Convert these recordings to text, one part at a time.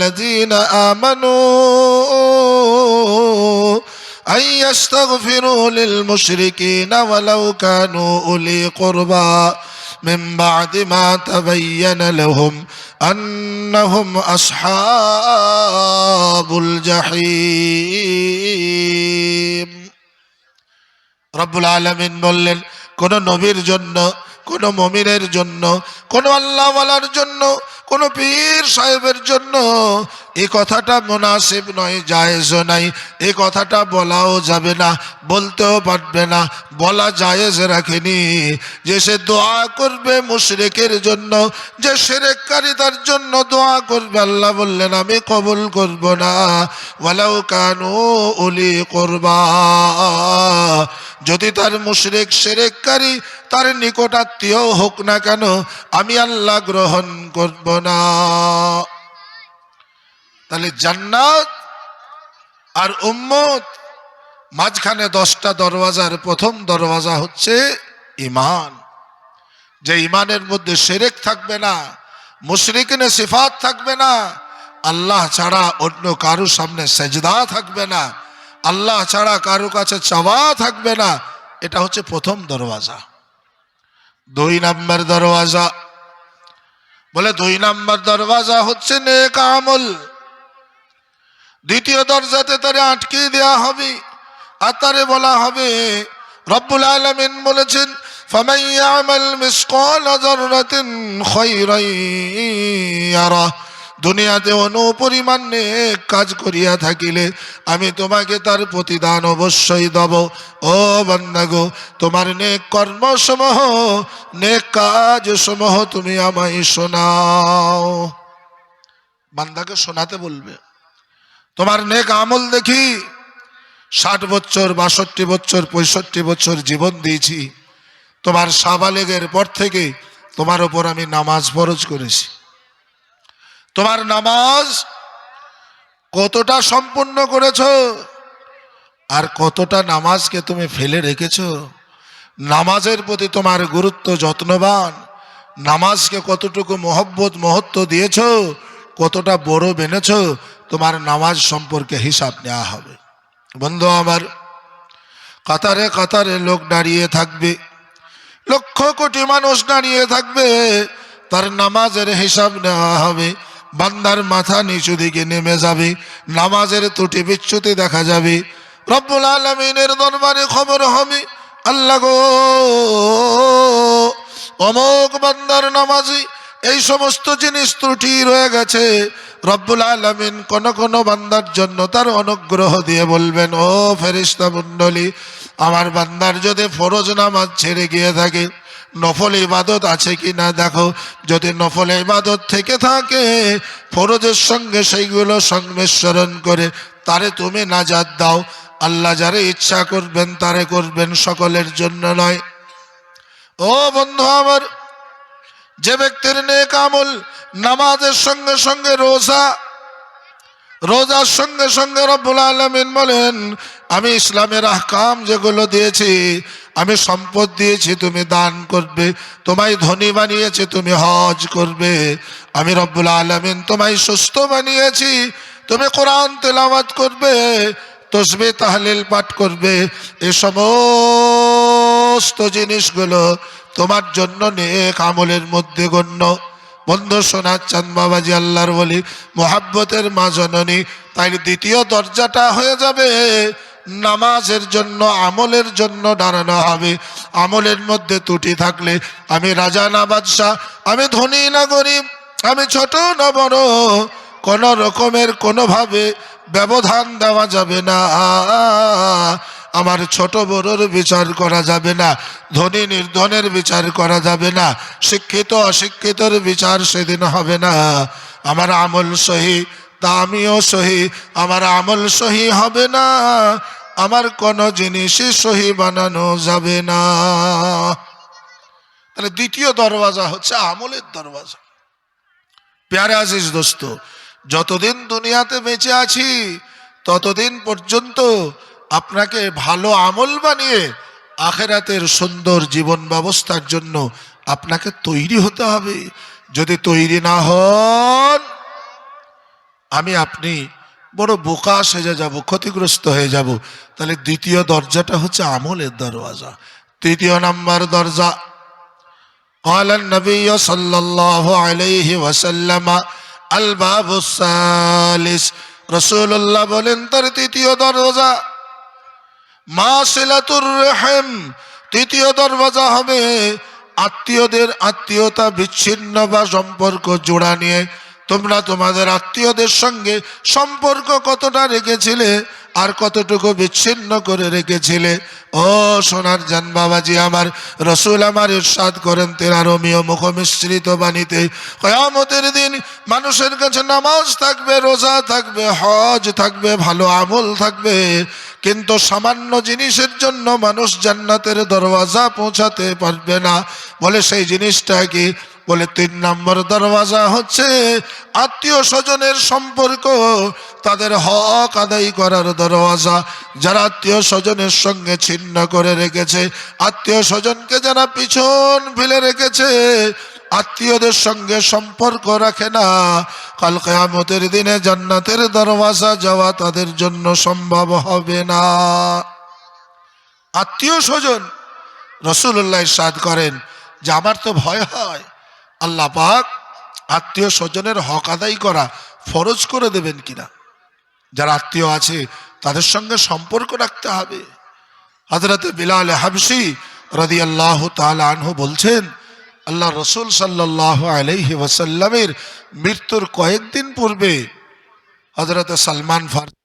আল্লাযীনা আমানু আন ইস্তাগফিরু লিল মুশরিকিনা ওয়ালাউ কানু উলি কুরবা মিন বা'দি মা তাবায়্যানা লাহুম আন্নাহুম আসহাবুল জাহিম। রব্বুল আলামিন বললেন, কোন নবীর জন্য, কোন মুমিনের জন্য, কোন আল্লাহওয়ালার জন্য, কোন পীর সাহেবের জন্য এই কথাটা মুনাসিব নয়, জায়েজ নাই। এই কথাটা বলাও যাবে না, বলতেও পারবে না, বলা জায়েজ রাখেনি যে সে দোয়া করবে মুশরিকের জন্য, যে শিরককারী তার জন্য দোয়া করবে। আল্লাহ বললেন আমি কবুল করব না। ওয়ালাউ কানু উলি কুরবা, যদি তার মুশরিক শিরককারী তার নিকটাত্মীয় হোক না কেন, আমি আল্লাহ গ্রহণ করব না। তাহলে জান্নাত আর উম্মত মাঝখানে 10টা দরওয়াজার প্রথম দরওয়াজা হচ্ছে ঈমান। যে ঈমানের মধ্যে শিরক থাকবে না, মুশরিকিনে সিফাত থাকবে না, আল্লাহ ছাড়া অন্য কারো সামনে সেজদা থাকবে না, আল্লাহ ছাড়া কারো কাছে চাওয়া থাকবে না, এটা হচ্ছে প্রথম দরওয়াজা। 2 নম্বর দরওয়াজা, বলে 2 নম্বর দরওয়াজা হচ্ছে নেক আমল। দ্বিতীয় দরজাতে তারে আটকে দেয়া হবে আর তারে বলা হবে, রব্বুল আলামিন বলেছেন ফামান ইয়ামাল মিসকালা যাররাতিন খায়রান ইয়ারা, দুনিয়াতে অনুপরিমাণ নেক কাজ করিয়া থাকিলে আমি তোমাকে তার প্রতিদান অবশ্যই দেব। ও বান্দা গো, তোমার নেক কর্মসমূহ, নেক কাজসমূহ তুমি আমায় শোনাও। বান্দাকে শোনাতে বলবে, তোমার নেক আমল দেখি। 60 বছর, 62 বছর, 65 বছর জীবন দিয়েছি, তোমার সাবালেগের পর থেকে তোমার উপর আমি নামাজ ফরজ করেছি। তোমার নামাজ কতটা সম্পূর্ণ করেছো আর কতটা নামাজকে তুমি ফেলে রেখেছো, নামাজের প্রতি তোমার গুরুত্ব, যত্নবান, নামাজকে কতটুকু মহব্বত মহত্ব দিয়েছো, কতটা বড় বেনেছো, তোমার নামাজ সম্পর্কে হিসাব নেওয়া হবে। বন্ধু আমার, কাতারে কাতারে লোক দাঁড়িয়ে থাকবে, লক্ষ কোটি মানুষ দাঁড়িয়ে থাকবে, তার নামাজের হিসাব নেওয়া হবে। বান্দার মাথা নিচু দিকে নেমে যাবে, নামাজের ত্রুটি বিচ্যুতি দেখা যাবে। রব্বুল আলামিনের দরবারে খবর হবে, আল্লাহ গো, অমুক বান্দার নামাজি এই সমস্ত জিনিস ত্রুটি রয়ে গেছে। রব্বুল আলামিন কোন কোন বান্দার জন্য তার অনুগ্রহ দিয়ে বলবেন, ও ফেরেশতা মণ্ডলী, আমার বান্দার যদি ফরজ নামাজ ছেড়ে গিয়ে থাকে, নফল ইবাদত আছে কি না দেখো। যদি নফল ইবাদত থেকে থাকে, ফরজের সঙ্গে সেইগুলো সংমিশ্রণ করে তারে তুমি নাজাত দাও। আল্লাহ যারে ইচ্ছা করবেন তারে করবেন, সকলের জন্য নয়। ও বন্ধু আমার, যে ব্যক্তির নেক আমল নামাজের সঙ্গে সঙ্গে রোজা, রোজার সঙ্গে সঙ্গে রব্বুল আলামিন বলেন আমি ইসলামের আহকাম যেগুলো দিয়েছি, আমি সম্পদ দিয়েছি তুমি দান করবে, তোমায় ধনী বানিয়েছি তুমি হজ করবে, আমি রব্বুল আলামিন তোমায় সুস্থ বানিয়েছি তুমি কোরআন তেলাওয়াত করবে, তাসবিহ তাহলিল পাঠ করবে, এই সমস্ত জিনিসগুলো তোমার জন্য নেক আমলের মধ্যে গণ্য। বন্ধু শোনাচ্ছেন বাবাজি, আল্লাহর ওলি, মুহাব্বতের মা জননী। তাই দ্বিতীয় দরজাটা হয়ে যাবে নামাজের জন্য, আমলের জন্য দাঁড়ানো হবে। আমলের মধ্যে ত্রুটি থাকলে, আমি রাজা না বাদশাহ, আমি ধনী না গরিব, আমি ছোট না বড়, কোন রকমের কোনোভাবে ব্যবধান দেওয়া যাবে না। আমার ছোট বড়র বিচার করা যাবে না, ধনী নির্ধনের বিচার করা যাবে না, শিক্ষিত অশিক্ষিতর বিচার সেদিন হবে না। আমার আমল সহি তা আমিও সহি, আমার আমল সহি হবে না, আমার কোনো জিনিসই সহি বানানো যাবে না। তাহলে দ্বিতীয় দরওয়াজা হচ্ছে আমলের দরওয়াজা। প্যারে আজিজ দোস্ত, যতদিন দুনিয়াতে বেঁচে আছি ততদিন পর্যন্ত আপনাকে ভালো আমল বানিয়ে আখিরাতের সুন্দর জীবন ব্যবস্থার জন্য আপনাকে তৈরি হতে হবে। যদি তৈরি না হন আমি আপনি বড় বোকা সেজে যাব, ক্ষতিগ্রস্ত হয়ে যাব। তাহলে দ্বিতীয় দরজাটা হচ্ছে আমলের দরওয়াজা। তৃতীয় নাম্বার দরজা, قال النبي صلى الله عليه وسلم الباب الثالث, রাসূলুল্লাহ বলেন তার তৃতীয় দরজা মাসিলাতুর রহিম। তৃতীয় দরজা হবে আত্মীয়দের আত্মীয়তা বিচ্ছিন্ন বা সম্পর্ক জোড়া নিয়ে। তোমরা তোমাদের আত্মীয়দের সঙ্গে সম্পর্ক কতটা রেখেছিলে আর কতটুকু বিচ্ছিন্ন করে রেখেছিলে। ও সোনার জান বাবাজি আমার, রসুল আমার ইরশাদ করেন তেরারমীয় মুখমিশ্রিত বাণীতে, কিয়ামতের দিন মানুষের কাছে নামাজ থাকবে, রোজা থাকবে, হজ থাকবে, ভালো আমল থাকবে, কিন্তু সামান্য জিনিসের জন্য মানুষ জান্নাতের দরওয়াজা পৌঁছাতে পারবে না। বলে সেই জিনিসটা কি? বলে 3 নম্বর দরওয়াজা হচ্ছে আত্মীয় স্বজনের সম্পর্ক, তাদের হক আদায় করার দরওয়াজা। যারা আত্মীয় স্বজনের সঙ্গে ছিন্ন করে রেখেছে, আত্মীয় স্বজনকে যারা পিছন ফেলে রেখেছে, আত্মীয়দের সঙ্গে সম্পর্ক রাখে না, কাল কিয়ামতের দিনে জান্নাতের দরওয়াজা যাওয়া তাদের জন্য সম্ভব হবে না। আত্মীয় স্বজন, রাসূলুল্লাহ ইরশাদ করেন যে আমার তো ভয় হয় আল্লাহ পাক আত্মীয় স্বজনের হক আদায় করা ফরজ করে দেবেন কিনা। যারা আত্মীয় আছে তাদের সঙ্গে সম্পর্ক রাখতে হবে। হযরত বিলাল হাবশী রাদিয়াল্লাহু তাআলা আনহু বলছেন, আল্লাহ রসুল সাল্লাল্লাহু আলাইহি ওয়াসাল্লামের মৃত্যুর কয়েকদিন পূর্বে হযরত সালমান ফারসি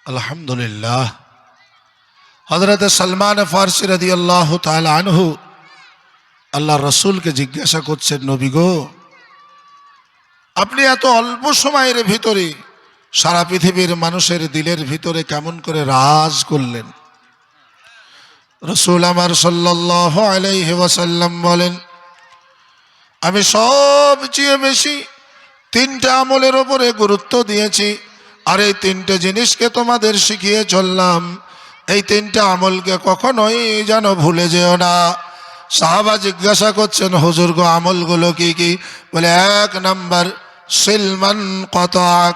আলহামদুলিল্লাহ হযরত সালমান ফারসি রাদিয়াল্লাহু তাআলা আনহু আল্লাহ রসুলকে জিজ্ঞাসা করছেন, নবী গো, আপনি এত অল্প সময়ের ভিতরে সারা পৃথিবীর মানুষের দিলের ভিতরে কেমন করে রাজ করলেন? রসুল আমার সাল্লাল্লাহু আলাইহি ওয়াসাল্লাম বলেন, আমি সবচেয়ে বেশি 3টে আমলের ওপরে গুরুত্ব দিয়েছি, আর এই 3টে জিনিসকে তোমাদের শিখিয়ে চললাম। এই 3টে আমলকে কখনোই যেন ভুলে যেও না। সাহাবা জিজ্ঞাসা করছেন, হুজুর গো, আমলগুলো কি কি? বলে, 1 নাম্বার সিলমান কতাক,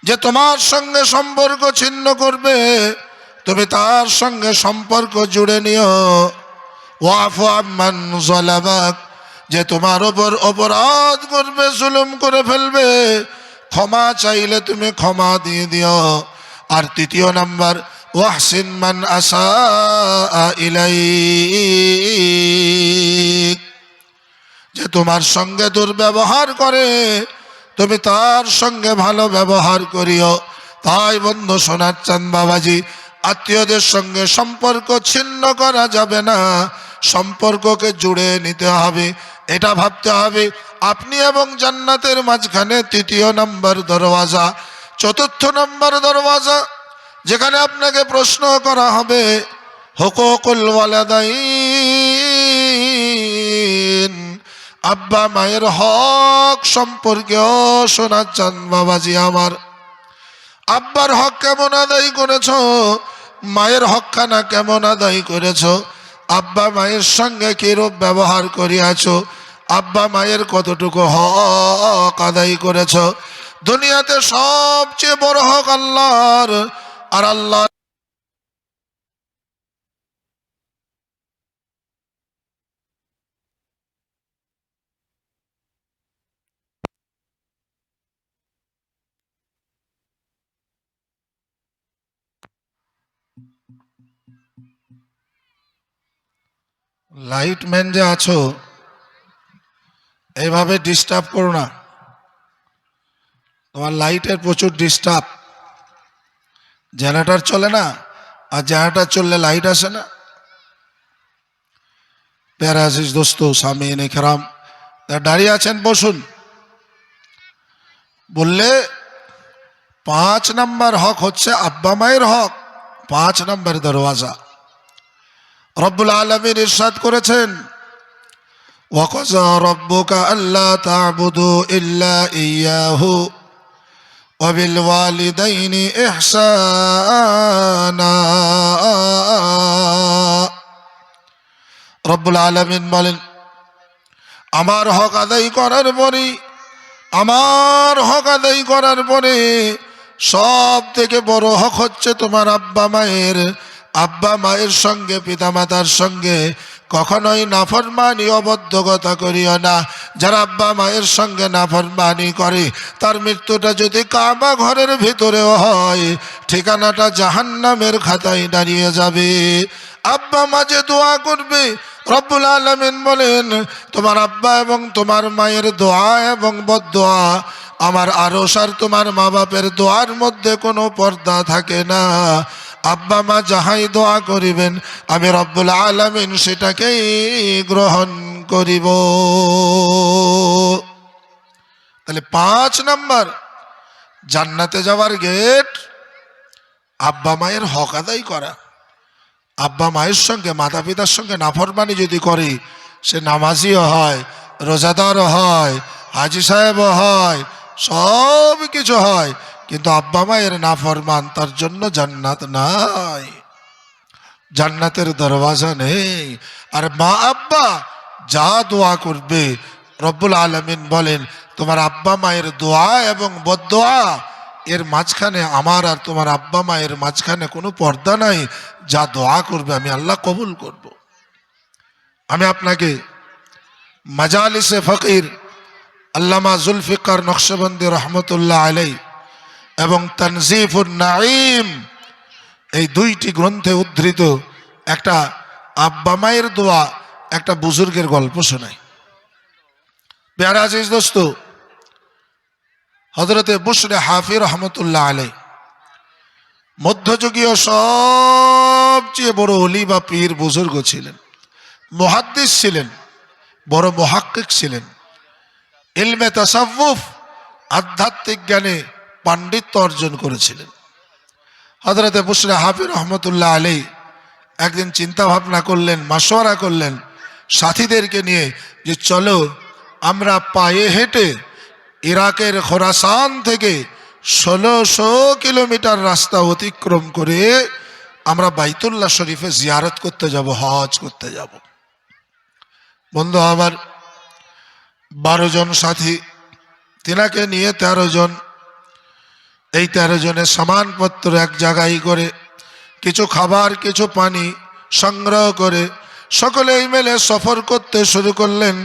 যে তোমার সঙ্গে সম্পর্ক ছিন্ন করবে তুমি তার সঙ্গে সম্পর্ক জুড়ে নিও। ওয়াফু আম্মান যালামাক, যে তোমার ওপর অপরাধ করবে, জুলুম করে ফেলবে, ক্ষমা চাইলে তুমি ক্ষমা দিয়ে দিও। আর 3 নাম্বার ওয়াহসিন মান আসা ইলাইক, যে তোমার সঙ্গে দুর্ব্যবহার করে তুমি তার সঙ্গে ভালো ব্যবহার করিও। তাই বন্ধু সোনার চাঁদ বাবাজি, আত্মীয়দের সঙ্গে সম্পর্ক ছিন্ন করা যাবে না, সম্পর্ককে জুড়ে নিতে হবে। এটা ভাবতে হবে আপনি এবং জান্নাতের মাঝখানে 3 নম্বর দরওয়াজা। 4 নম্বর দরওয়াজা, যেখানে আপনাকে প্রশ্ন করা হবে হুকুকুল ওয়ালাদাইন, আব্বা মায়ের হক সম্পর্কেও শোনা চান বাবাজি আমার। আব্বার হক কেমন আদায় করেছ, মায়ের হকখানা কেমন আদায় করেছ, আব্বা মায়ের সঙ্গে কিরূপ ব্যবহার করিয়াছ, আব্বা মায়ের কতটুকু হক আদায় করেছ। দুনিয়াতে সবচেয়ে বড় হক আল্লাহর, আর আল্লাহ লাইটম্যান যে আছো, এইভাবে ডিস্টার্ব করো না। তোমার লাইটের প্রচুর ডিস্টার্ব। জেনারেটর চলে না, আর জেনারেটর চললে লাইট আসে না। প্যারা আজিজ দোস্ত সামিন ইকরাম দাঁড়িয়ে আছেন, বসুন। বললে 5 নম্বর হক হচ্ছে আব্বা মায়ের হক। 5 নম্বর দরওয়াজা রব্বুল আলামিন ইরশাদ করেছেন, ওয়াকাযা রাব্বুকা আল্লা তা'বুদু ইল্লা ইয়্যাহু ওয়া বিল ওয়ালিদাইনি ইহসানা। রব্বুল আলামিন বলেন, আমার হক আদায় করার পরে, আমার হক আদায় করার পরে সব থেকে বড় হক হচ্ছে তোমার আব্বা মায়ের। আব্বা মায়ের সঙ্গে পিতামাতার সঙ্গে কখনোই নাফরমানি অবদ্ধগতা করিও না। যারা আব্বা মায়ের সঙ্গে নাফরমানি করে তার মৃত্যুটা যদি কাবা ঘরের ভিতরেও হয়, ঠিকানাটা জাহান্নামের খাতায় দাঁড়িয়ে যাবে। আব্বা মা যে দোয়া করবে, রব্বুল আলামিন বলেন, তোমার আব্বা এবং তোমার মায়ের দোয়া এবং বদদোয়া আমার আরশ আর তোমার মা বাপের দোয়ার মধ্যে কোনো পর্দা থাকে না। আব্বা মা যাহাই দোয়া করিবেন আমি রব্বুল আলামিন সেটাকেই গ্রহণ করিব। তাহলে 5 নম্বর জান্নাতে যাওয়ার গেট আব্বা মায়ের হক আদায় করা। আব্বা মায়ের সঙ্গে মাতা পিতার সঙ্গে নাফরমানি যদি করে, সে নামাজিও হয়, রোজাদারও হয়, হাজি সাহেবও হয়, সব কিছু হয়, কিন্তু আব্বা মায়ের নাফরমান, তার জন্য জান্নাত নাই, জান্নাতের দরওয়াজা নেই। আর মা আব্বা যা দোয়া করবে, রব্বুল আলামিন বলেন, তোমার আব্বা মায়ের দোয়া এবং বদদোয়া এর মাঝখানে, আমার আর তোমার আব্বা মায়ের মাঝখানে কোনো পর্দা নাই। যা দোয়া করবে আমি আল্লাহ কবুল করব। আমি আপনাকে মাজালিসে ফকির আল্লামা জুলফিকার নকশবন্দি রহমতুল্লাহ আলাই এবং তানজিফুন নাঈম এই 2টি গ্রন্থে উদ্ধৃত একটা আব্বা মায়ের দোয়া, একটা বুজুর্গের গল্প শোনাই। প্যারা আজিজ দোস্ত, হযরতে বুশরে হাফি রহমতুল্লাহ আলাই মধ্যযুগীয় সবচেয়ে বড় ওলি বা পীর বুজুর্গ ছিলেন, মুহাদ্দিস ছিলেন, বড় মুহাক্কিক ছিলেন, ইলমে তাসাউফ আধ্যাত্মিক জ্ঞানে পাণ্ডিত্য অর্জন করেছিলেন। হযরতে বুশরে হাফি রহমতুল্লাহ আলাই একদিন চিন্তা ভাবনা করলেন, মাশওয়ারা করলেন সাথীদেরকে নিয়ে, যে চলো আমরা পায়ে হেঁটে ইরাকের খোরাসান থেকে 1600 কিলোমিটার রাস্তা অতিক্রম করে আমরা বাইতুল্লাহ শরীফে জিয়ারত করতে যাব, হজ করতে যাব। বন্ধু আমার 12 জন সাথী, তিনাকে নিয়ে 13 জন। এই 13 জনের সামানপত্র এক জায়গায় করে, কিছু খাবার কিছু পানি সংগ্রহ করে সকলেই মিলে সফর করতে শুরু করলেন।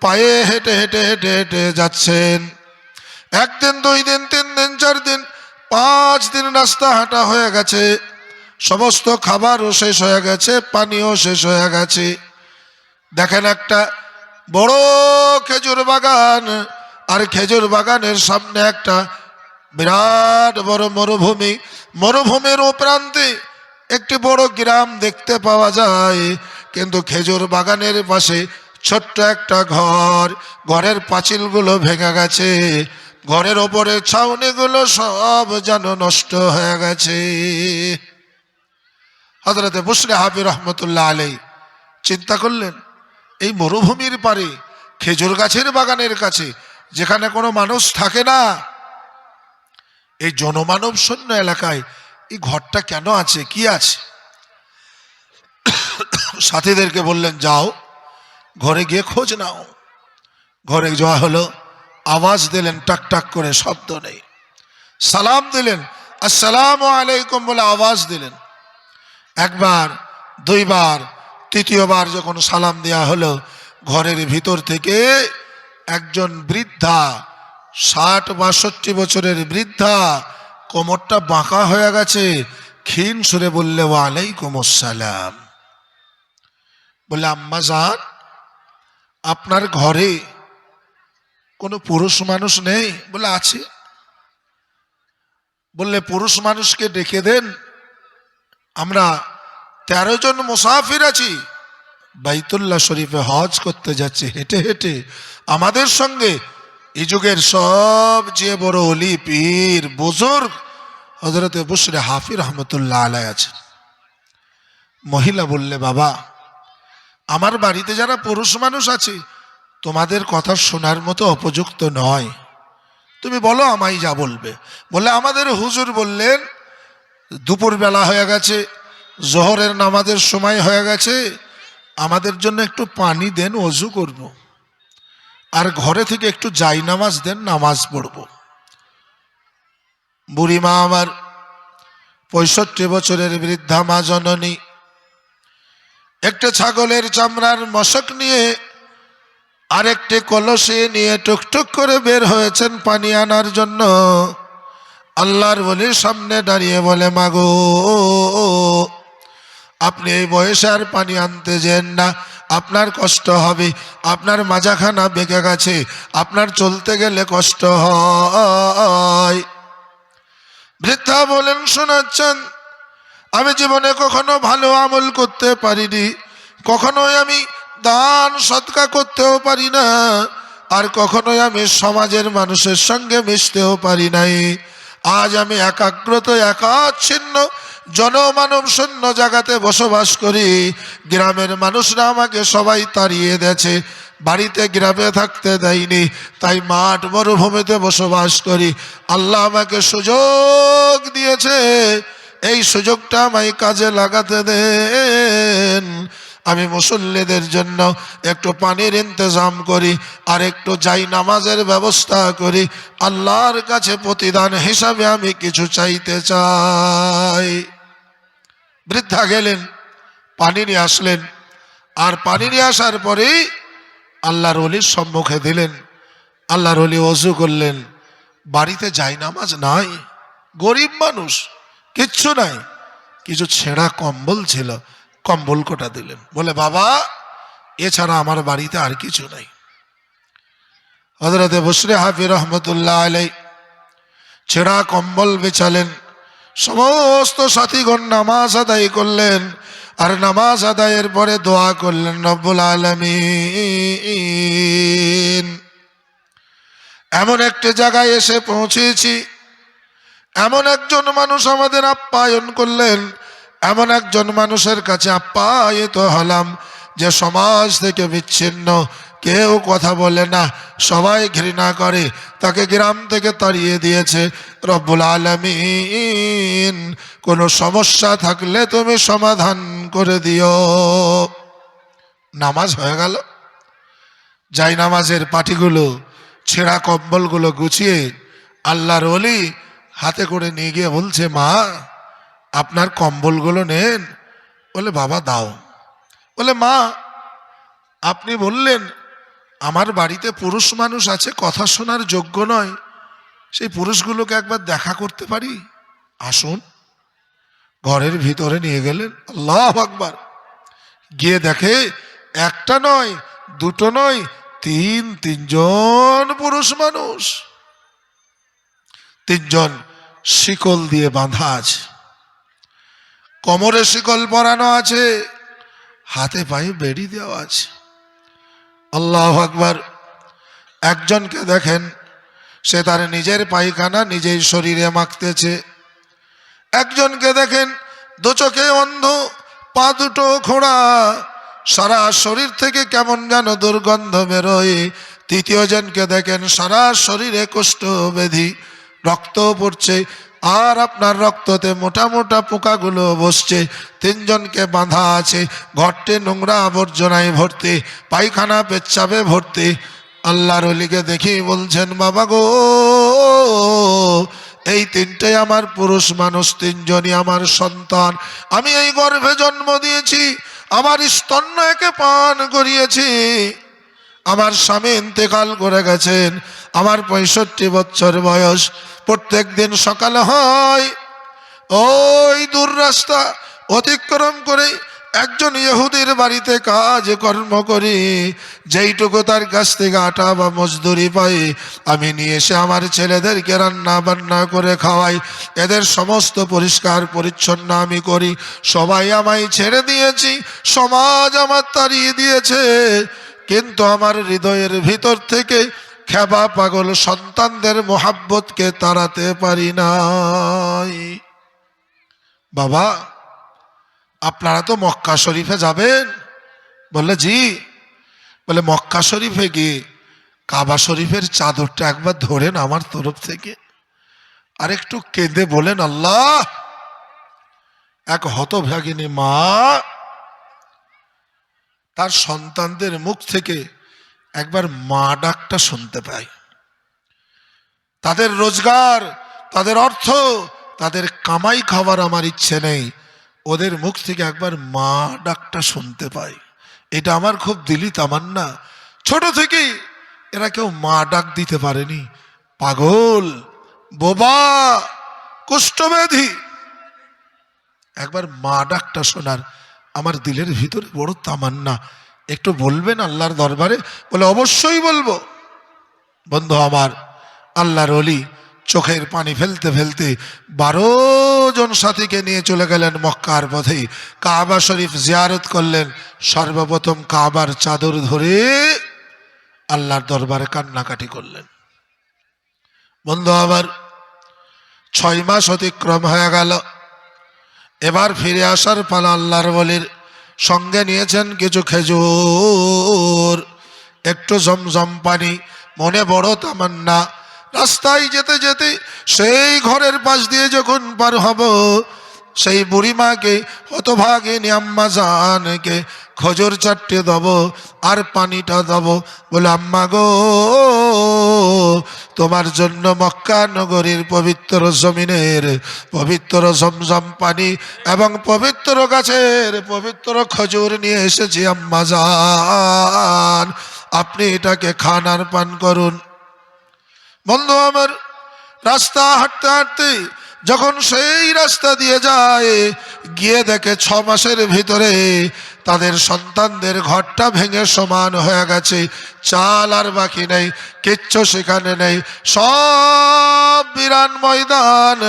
পায়ে হেঁটে হেঁটে হেঁটে হেঁটে যাচ্ছেন। 1 দিন 2 দিন 3 দিন 4 দিন 5 দিন রাস্তা হাঁটা হয়ে গেছে, সমস্ত খাবারও শেষ হয়ে গেছে, পানিও শেষ হয়ে গেছে। দেখেন একটা বড় খেজুর বাগান, আর খেজুর বাগানের সামনে একটা বিরাট বড় মরুভূমি। মরুভূমির ও প্রান্তে একটি বড় গ্রাম দেখতে পাওয়া যায়, কিন্তু খেজুর বাগানের পাশে ছোট্ট একটা ঘর, ঘরের পাঁচিলগুলো ভেঙে গেছে, ঘরের ওপরে ছাউনিগুলো সব যেন নষ্ট হয়ে গেছে। হযরতে বুশরে হাফি রহমতুল্লাহ আলাই চিন্তা করলেন, এই মরুভূমির পারে খেজুর গাছের বাগানের কাছে, যেখানে কোনো মানুষ থাকে না, এই জনমানব শূন্য এলাকায় এই ঘরটা কেন আছে, কি আছে? সাথীদেরকে বললেন, যাও ঘরে গিয়ে খোঁজ নাও। ঘরে যাওয়া হলো, আওয়াজ দিলেন, টাক টাক করে, শব্দ নেই। সালাম দিলেন, আসসালামু আলাইকুম বলে আওয়াজ দিলেন। একবার, দুইবার, তৃতীয়বার যখন সালাম দেয়া হলো, ঘরের ভিতর থেকে একজন বৃদ্ধা, 60-62 বছরের বৃদ্ধা, কোমরটা বাঁকা হয়ে গেছে, ক্ষীণ সুরে বললে, ওয়ালাইকুম আসসালাম। বলে, আম্মা জান, আপনার ঘরে কোনো পুরুষ মানুষ নেই? বলে, আছে। বললে, পুরুষ মানুষকে ডেকে দেন, আমরা 13 জন মুসাফির আছি, বাইতুল্লাহ শরীফে হজ করতে যাচ্ছি হেঁটে হেঁটে। আমাদের সঙ্গে এই যুগের সবচেয়ে বড় ওলি, পীর, বুজুর্গ হযরত বুশরা হাফি রহমতুল্লাহ আলাইহি আছে। মহিলা বললে, বাবা, আমার বাড়িতে যারা পুরুষ মানুষ আছে তোমাদের কথা শোনার মতো উপযুক্ত নয়, তুমি বলো আমায় যা বলবে। বলে, আমাদের হুজুর বললেন দুপুর বেলা হয়ে গেছে, জোহরের নামাজের সময় হয়ে গেছে, আমাদের জন্য একটু পানি দেন, ওযু করব, আর ঘরে থেকে একটু জাই নামাজ দেন, নামাজ পড়ব। বুড়ি মা আমার, 65 বছরের বৃদ্ধা মা জননী, একটা ছাগলের চামড়ার মশক নিয়ে আরেকটি কলসে নিয়ে টুকটুক করে বের হয়েছেন পানি আনার জন্য। আল্লাহর ওলির সামনে দাঁড়িয়ে বলে, মাগো, আপনি এই বয়সে আর পানি আনতে যেন না, আপনার কষ্ট হবে, আপনার মাজাখানা বেঁকে গেছে, আপনার চলতে গেলে কষ্ট হয়। বৃদ্ধা বলেন, শোনাচ্ছেন, আমি জীবনে কখনো ভালো আমল করতে পারিনি, কখনোই আমি দান সদকা করতেও পারি না, আর কখনোই আমি সমাজের মানুষের সঙ্গে মিশতেও পারি নাই। আজ আমি একাগ্রত, একাচ্ছিন্ন, জনমানব শূন্য জায়গাতে বসবাস করি। গ্রামের মানুষরা আমাকে সবাই তাড়িয়ে দিয়েছে, বাড়িতে গ্রামে থাকতে দেয়নি, তাই মাঠ মরুভূমিতে বসবাস করি। আল্লাহ আমাকে সুযোগ দিয়েছে, এই সুযোগটা আমায় কাজে লাগাতে দেন। আমি মুসল্লিদের জন্য একটু পানির ইন্তজাম করি, আর একটু যাই নামাজের ব্যবস্থা করি। আল্লাহর কাছে প্রতিদান হিসাবে আমি কিছু চাইতে চাই। বৃদ্ধা গেলেন, পানি নিয়ে আসলেন, আর পানি নিয়ে আসার পরেই আল্লাহর ওলির সম্মুখে দিলেন। আল্লাহর ওলি ওযু করলেন। বাড়িতে যাই নামাজ নাই, গরিব মানুষ, কিচ্ছু নাই, কিছু ছেঁড়া কম্বল ছিল, কম্বল কোটা দিলেন। বলে, বাবা, এছাড়া আমার বাড়িতে আর কিছু নাই। হযরত বুশরা হাফি রহমতুল্লাহ আলাইহি ছেঁড়া কম্বল বিছালেন। সমস্ত সাথীগণ নামাজ আদায় করলেন, আর নামাজ আদায়ের পরে দোয়া করলেন, রব্বুল আলামিন, এমন একটি জায়গায় এসে পৌঁছেছি, এমন একজন মানুষ আমাদের আপ্যায়ন করলেন, এমন একজন মানুষের কাছে আপ্যায়িত হলাম যে সমাজ থেকে বিচ্ছিন্ন, কেউ কথা বলে না, সবাই ঘৃণা করে, তাকে গ্রাম থেকে তাড়িয়ে দিয়েছে। রব্বুল আলামিন, কোনো সমস্যা থাকলে তুমি সমাধান করে দিও। নামাজ হয়ে গেল। যাই নামাজের পাটিগুলো, ছেঁড়া কম্বলগুলো গুছিয়ে আল্লাহর ওলি হাতে করে নিয়ে গিয়ে বলছে, মা, আপনার কম্বলগুলো নেন। বলে, বাবা দাও। বলে, মা, আপনি বললেন আমার বাড়িতে পুরুষ মানুষ আছে, কথা শোনার যোগ্য নয়, সেই পুরুষগুলোকে একবার দেখা করতে পারি, আসুন। ঘরের ভিতরে নিয়ে গেলেন। আল্লাহু আকবার। গিয়ে দেখে একটা নয়, দুটো নয়, তিনজন পুরুষ মানুষ, তিনজন শিকল দিয়ে বাঁধা আছে, কোমরে শিকল পরানো আছে, হাতে পায়ে বেড়ি দেওয়া আছে। আল্লাহু আকবার। একজনকে দেখেন, সে তার নিজের পায়খানা নিজেই শরীরে মাখতেছে। একজনকে দেখেন, দু চোখে অন্ধ, পা দুটো খোঁড়া, সারা শরীর থেকে কেমন যেন দুর্গন্ধ বেরোয়। তৃতীয় জনকে দেখেন সারা শরীরে কুষ্ঠ ব্যাধি, রক্ত পড়ছে, আর আপনার রক্ততে মোটা মোটা পোকাগুলো বসছে। তিনজনকে বাঁধা আছে, ঘরটি নোংরা আবর্জনায় ভর্তি, পায়খানা পেচ্ছাবে ভর্তি। আল্লাহর ওলিকে দেখি বলছেন, বাবা গো, এই তিনটাই আমার পুরুষ মানুষ, তিনজনই আমার সন্তান। আমি এই গর্ভে জন্ম দিয়েছি, আমার স্তন্য একে পান করিয়েছি। আমার স্বামী ইন্তেকাল করে গেছেন, আমার 65 বছর বয়স। প্রত্যেক দিন সকালে হয় ওই দূর রাস্তা অতিক্রম করে একজন ইহুদির বাড়িতে কাজ কর্ম করি, যেইটুকু তার কাছ থেকে আটা বা মজদুরি পাই আমি নিয়ে এসে আমার ছেলেদেরকে রান্না বান্না করে খাওয়াই। এদের সমস্ত পরিষ্কার পরিচ্ছন্ন আমি করি। সবাই আমায় ছেড়ে দিয়েছি, সমাজ আমার তাড়িয়ে দিয়েছে, কিন্তু আমার হৃদয়ের ভিতর থেকে খেবা পাগল সন্তানদের মোহাব্বতকে তাড়াতে পারি নাই। বাবা, আপনারা তো মক্কা শরীফে যাবেন? বললে জি। বলে মক্কা শরীফে গিয়ে কাবা শরীফের চাদরটা একবার ধরেন আমার তরফ থেকে, আর একটু কেঁদে বলেন আল্লাহ। এক হতভাগিনী মা তার সন্তানদের মুখ থেকে একবার মা ডাকটা শুনতে পায়। তাদের রোজগার, তাদের অর্থ, তাদের কামাই খাবার আমার ইচ্ছে নেই, ওদের মুখ থেকে একবার মা ডাকটা শুনতে পাই, এটা আমার খুব দিলি তামান্না। ছোট থেকেই এরা কেউ মা ডাক দিতে পারেনি। পাগল, বোবা, কুষ্ঠব্যাধি, একবার মা ডাকটা শোনার আমার দিলের ভিতরে বড় তামান্না। একটু বলবেন আল্লাহর দরবারে? বলে অবশ্যই বলবো। বন্ধু আমার, আল্লাহর ওলি চোখের পানি ফেলতে ফেলতে 12 জন সাথীকে নিয়ে চলে গেলেন মক্কার পথে। কাবা শরীফ জিয়ারত করলেন। সর্বপ্রথম কাবার চাদর ধরে আল্লাহর দরবারে কান্নাকাটি করলেন। বন্ধু আমার, 6 মাস অতিক্রম হয়ে গেল। এবার ফিরে আসার পালা আল্লাহর ওলির। সঙ্গে নিয়েছেন কিছু খেজুর, একটু জমজম পানি, মনে বড় তামান্না। রাস্তায় যেতে যেতে সেই ঘরের পাশ দিয়ে যখন পার হব, সেই বুড়িমাকে, হতভাগিনী আম্মা জানকে খজুর 4টে দেবো আর পানিটা দেবো। বলে আম্মা গো, তোমার জন্য মক্কা নগরীর পবিত্র জমিনের পবিত্র জমজম পানি এবং পবিত্র গাছের পবিত্র খজুর নিয়ে এসেছি আম্মা জান, আপনি এটাকে খান আর পান করুন। বন্ধু আমার, রাস্তা হাঁটতে হাঁটতে যখন সেই রাস্তা দিয়ে যায়, গিয়ে দেখে 6 মাসের ভিতরে তাদের সন্তানদের ঘরটা ভেঙে সমান হয়ে গেছে। চাল আর বাকি নেই, কিচ্ছু সেখানে নেই, সব বিরান ময়দান,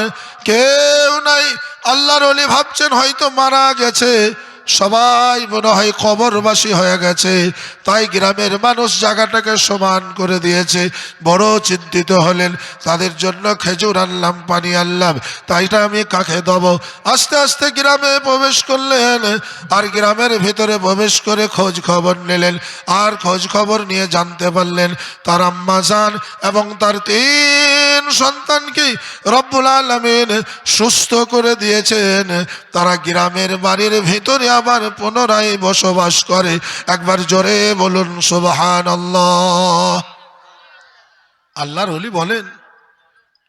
কেউ নাই। আল্লাহর ওলি ভাবছেন হয়তো মারা গেছে, সবাই মনে হয় কবরবাসী হয়ে গেছে, তাই গ্রামের মানুষ জায়গাটাকে সমান করে দিয়েছে। বড় চিন্তিত হলেন, তাদের জন্য খেজুর আনলাম, পানি আনলাম, তাইটা আমি কাকে দেব? আস্তে আস্তে গ্রামে প্রবেশ করলেন, আর গ্রামের ভিতরে প্রবেশ করে খোঁজ খবর নিলেন। আর খোঁজ খবর নিয়ে জানতে পারলেন তার আম্মা জান এবং তার 3 সন্তানকে রব্বুল আলামিন সুস্থ করে দিয়েছেন। তারা গ্রামের বাড়ির ভিতরে আবার পুনরায় বসবাস করে। একবার জোরে বলুন সুবহানাল্লাহ। আল্লাহর ওলি বলেন,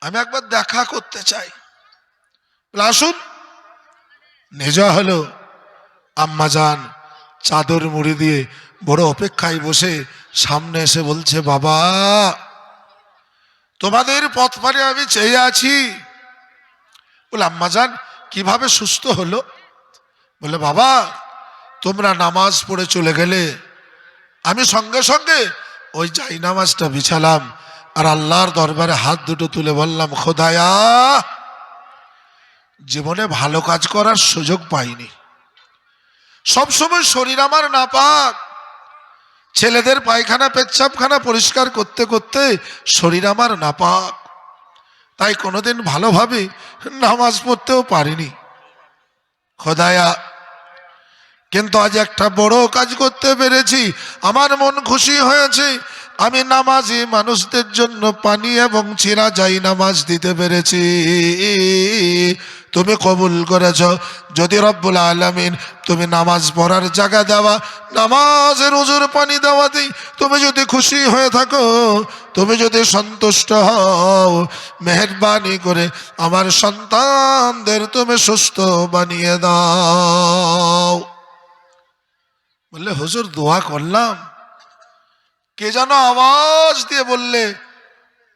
আমি একবার দেখা করতে চাই। আসুন। নেজা হলো। আম্মা জান চাদর মুড়ি দিয়ে বড় অপেক্ষায় বসে সামনে এসে বলছে, বাবা, তোমাদের পথ পারে আমি চেয়ে আছি। বলে আম্মা জান কিভাবে সুস্থ হলো? বলে বাবা, তোমরা নামাজ পড়ে চলে গেলে, আমি সঙ্গে সঙ্গে ওই যাই নামাজটা বিছালাম আর আল্লাহর দরবারে হাত দুটো তুলে বললাম, খোদায়া, জীবনে ভালো কাজ করার সুযোগ পাইনি, সবসময় শরীর আমার নাপাক, ছেলেদের পায়খানা পেচ্ছাপখানা পরিষ্কার করতে করতে শরীর আমার নাপাক, তাই কোনোদিন ভালোভাবে নামাজ পড়তেও পারিনি। খোদায়া, কিন্তু আজ একটা বড় কাজ করতে পেরেছি, আমার মন খুশি হয়েছে। আমি নামাজি মানুষদের জন্য পানি এবং ছিঁড়া যাই নামাজ দিতে পেরেছি। তুমি কবুল করেছ। যদি রব্বুল আলামিন তুমি নামাজ পড়ার জায়গা দেওয়া, নামাজের ওজুর পানি দেওয়াতেই তুমি যদি খুশি হয়ে থাকো, তুমি যদি সন্তুষ্ট হও, মেহেরবানি করে আমার সন্তানদের তুমি সুস্থ বানিয়ে দাও। বললে হুজুর দোয়া করলাম, কে যেন আওয়াজ দিয়ে বললে,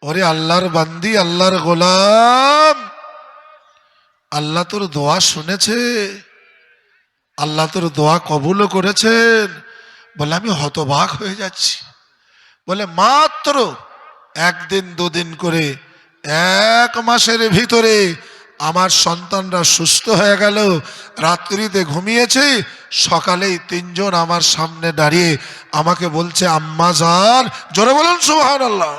ওরে আল্লাহর বান্দি, আল্লাহর গোলাম, আল্লাহ তোর দোয়া শুনেছে, আল্লাহ তোর দোয়া কবুলও করেছেন। বলে আমি হতবাক হয়ে যাচ্ছি। বলে মাত্র একদিন দুদিন করে 1 মাসের ভিতরে আমার সন্তানরা সুস্থ হয়ে গেল। রাত্রিতে ঘুমিয়েছে, সকালেই 3 জন আমার সামনে দাঁড়িয়ে আমাকে বলছে আম্মা জান। জোরে বলুন সুবহানাল্লাহ।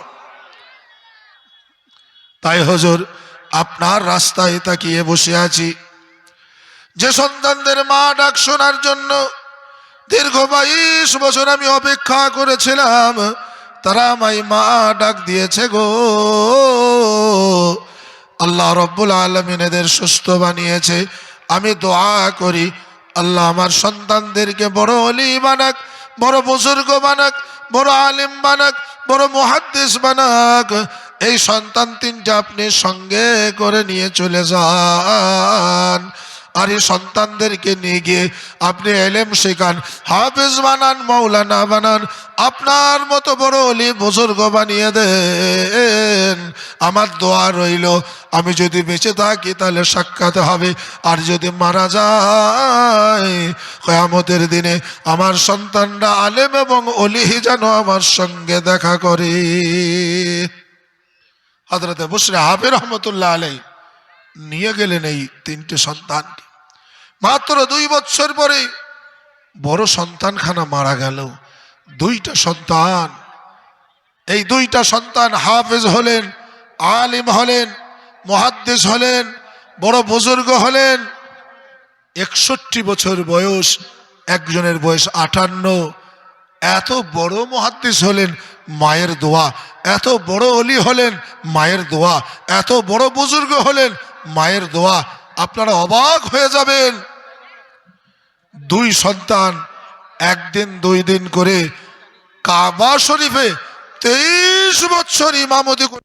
তাই হুজুর আপনার রাস্তায় তাকিয়ে বসে আছি। যে সন্তানদের মা ডাক শোনার জন্য দীর্ঘ 22 বছর আমি অপেক্ষা করেছিলাম, তারা আমায় মা ডাক দিয়েছে গো। আল্লাহ রব্বুল আলামিন এদের সুস্থ বানিয়েছে। আমি দোয়া করি আল্লাহ আমার সন্তানদেরকে বড় ওলি বানাক, বড় বুজুর্গ বানাক, বড় আলিম বানাক, বড় মুহাদ্দিস বানাক। এই সন্তান 3টা আপনি সঙ্গে করে নিয়ে চলে যান, আর এই সন্তানদেরকে নিয়ে গিয়ে আপনি এলেম শেখান, হাফেজ বানান, মাওলানা বানান, আপনার মতো বড় ওলি বুজুর্গ বানিয়ে দেন। আমার দোয়া রইল, আমি যদি বেঁচে থাকি তাহলে সাক্ষাৎ হবে, আর যদি মারা যায় কিয়ামতের দিনে আমার সন্তানরা আলেম এবং ওলি যেন আমার সঙ্গে দেখা করে। হযরতে বুশরা হাফি রহমতুল্লাহ আলাইহি নিয়ে গেলেন এই 3টে সন্তানকে। মাত্র 2 বছর পরে বড় সন্তানখানা মারা গেল। 2টা সন্তান, এই 2টা সন্তান হাফেজ হলেন, আলিম হলেন, মুহাদ্দিস হলেন, বড় বুজুর্গ হলেন। 61 বছর বয়স, একজনের বয়স 58। এত বড় মুহাদ্দিস হলেন, মায়ের দোয়া। এত বড় ওলি হলেন, মায়ের দোয়া। এত বড় বুজুর্গ হলেন, মায়ের দোয়া। আপনারা অবাক হয়ে যাবেন। 2 সন্তান একদিন 2 দিন করে কাবা শরীফে 23 বছর ইমামতি করে।